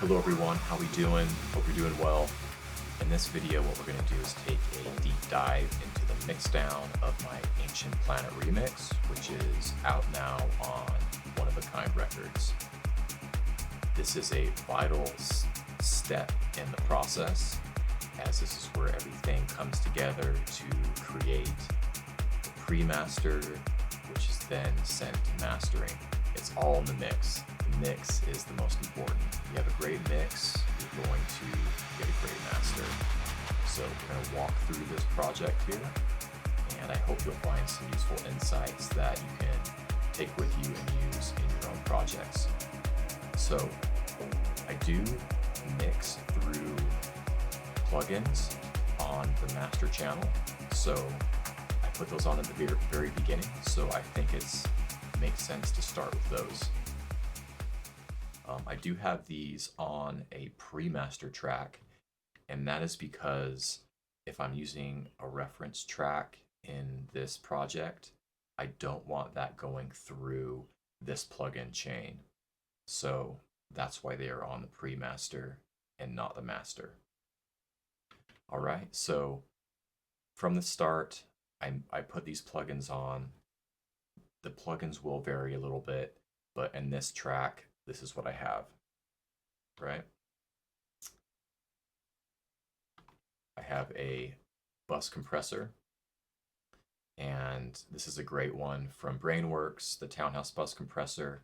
Hello everyone, how we doing? Hope you're doing well. In this video, what we're going to do is take a deep dive into the mixdown of my Ancient Planet remix, which is out now on One of a Kind Records. This is a vital step in the process, as this is where everything comes together to create the pre-master, which is then sent to mastering. It's all in the mix. The mix is the most important. You have a great mix, you're going to get a great master. So we're going to walk through this project here, and I hope you'll find some useful insights that you can take with you and use in your own projects. So I do mix through plugins on the master channel. So I put those on at the very beginning. So I think it makes sense to start with those. I do have these on a pre-master track, and that is because if I'm using a reference track in this project, I don't want that going through this plugin chain. So that's why they are on the pre-master and not the master. All right, so from the start, I put these plugins on. The plugins will vary a little bit, but in this track, this is what I have, right? I have a bus compressor, and this is a great one from Brainworks, the Townhouse bus compressor,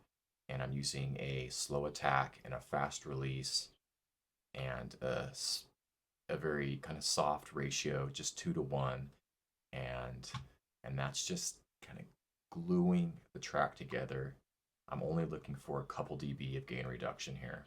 and I'm using a slow attack and a fast release and a very kind of soft ratio, just 2-to-1, and that's just kind of gluing the track together. I'm only looking for a couple dB of gain reduction here.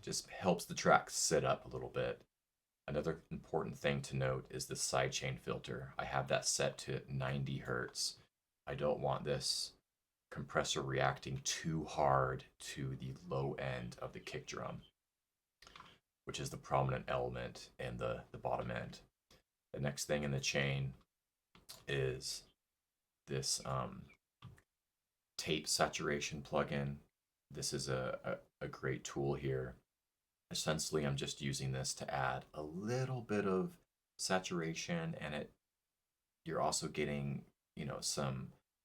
Just helps the track sit up a little bit. Another important thing to note is the sidechain filter. I have that set to 90 Hertz. I don't want this compressor reacting too hard to the low end of the kick drum, which is the prominent element in the bottom end. The next thing in the chain is this tape saturation plugin. This is a great tool here. Essentially, I'm just using this to add a little bit of saturation, and you're also getting,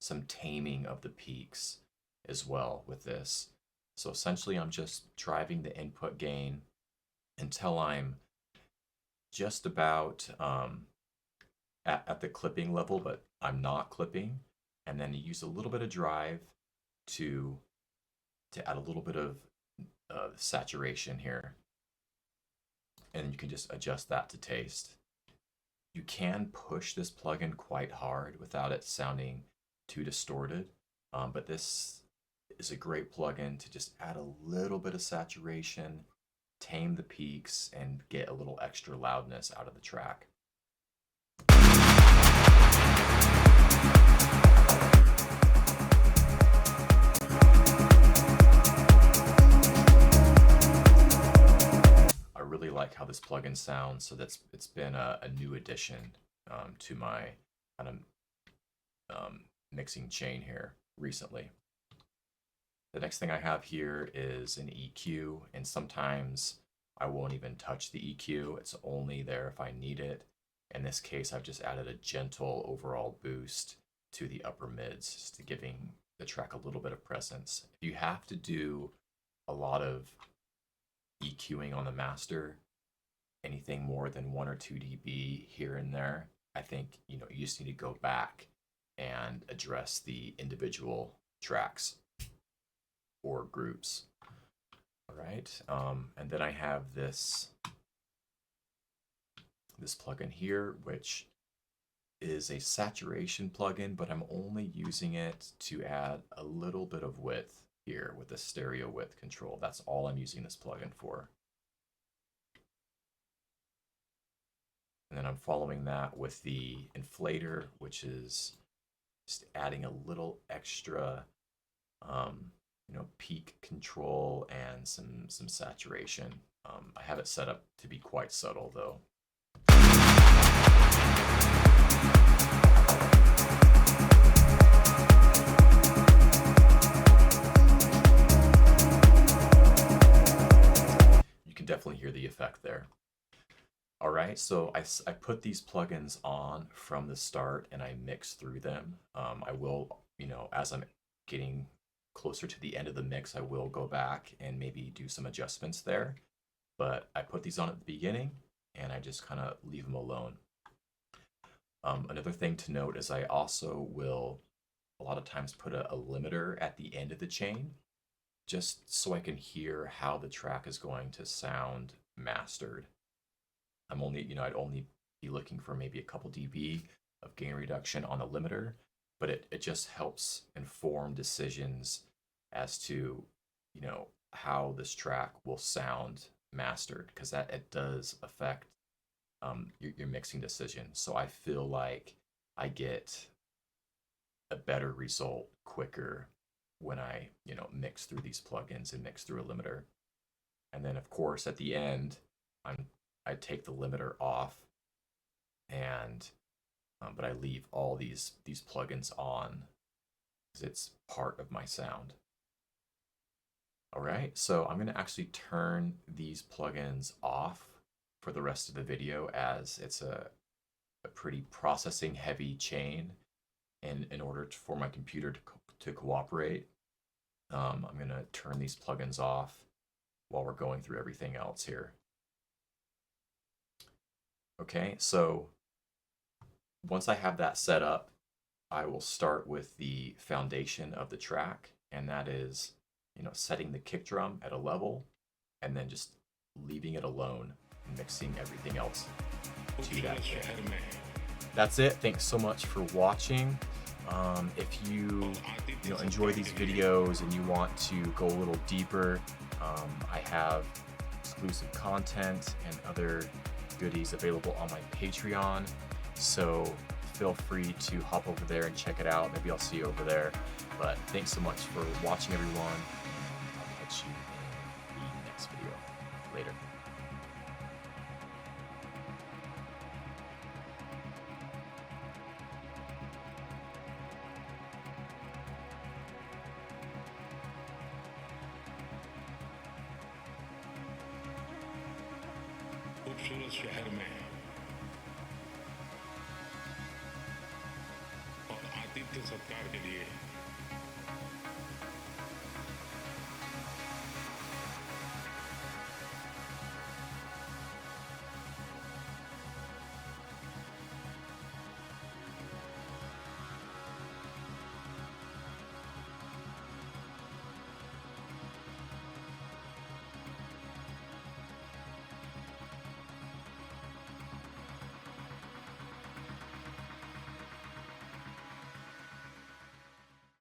some taming of the peaks as well with this. So essentially, I'm just driving the input gain until I'm just about at the clipping level, but I'm not clipping. And then you use a little bit of drive to add a little bit of saturation here. And you can just adjust that to taste. You can push this plugin quite hard without it sounding too distorted, but this is a great plugin to just add a little bit of saturation, tame the peaks, and get a little extra loudness out of the track. I really like how this plugin sounds, so it's been a new addition to my kind of mixing chain here recently. The next thing I have here is an EQ, and sometimes I won't even touch the EQ. It's only there if I need it. In this case, I've just added a gentle overall boost to the upper mids, just to giving the track a little bit of presence. If you have to do a lot of EQing on the master, anything more than 1 or 2 dB here and there, I think you just need to go back and address the individual tracks or groups. All right, and then I have this plugin here, which is a saturation plugin, but I'm only using it to add a little bit of width here with the stereo width control. That's all I'm using this plugin for. And then I'm following that with the inflator, which is just adding a little extra peak control and some saturation. I have it set up to be quite subtle though. You can definitely hear the effect there. All right, so I put these plugins on from the start and I mix through them. I will, as I'm getting closer to the end of the mix, I will go back and maybe do some adjustments there. But I put these on at the beginning and I just kind of leave them alone. Another thing to note is I also will a lot of times put a limiter at the end of the chain just so I can hear how the track is going to sound mastered. I'm only, I'd only be looking for maybe a couple dB of gain reduction on the limiter, but it just helps inform decisions as to, how this track will sound mastered, because that it does affect your mixing decision. So I feel like I get a better result quicker when I, mix through these plugins and mix through a limiter. And then of course at the end, I take the limiter off, and but I leave all these plugins on because it's part of my sound. All right, so I'm going to actually turn these plugins off for the rest of the video, as it's a pretty processing heavy chain, and in order for my computer to cooperate, I'm going to turn these plugins off while we're going through everything else here. Okay, so once I have that set up, I will start with the foundation of the track, and that is, setting the kick drum at a level and then just leaving it alone and mixing everything else to that kick. That's it. Thanks so much for watching. If you enjoy these videos and you want to go a little deeper, I have exclusive content and other goodies available on my Patreon, so feel free to hop over there and check it out. Maybe I'll see you over there. But thanks so much for watching, everyone. I'll catch you in the next video. Later. खूबसूरत शहर में और आतिथ्य सत्कार के लिए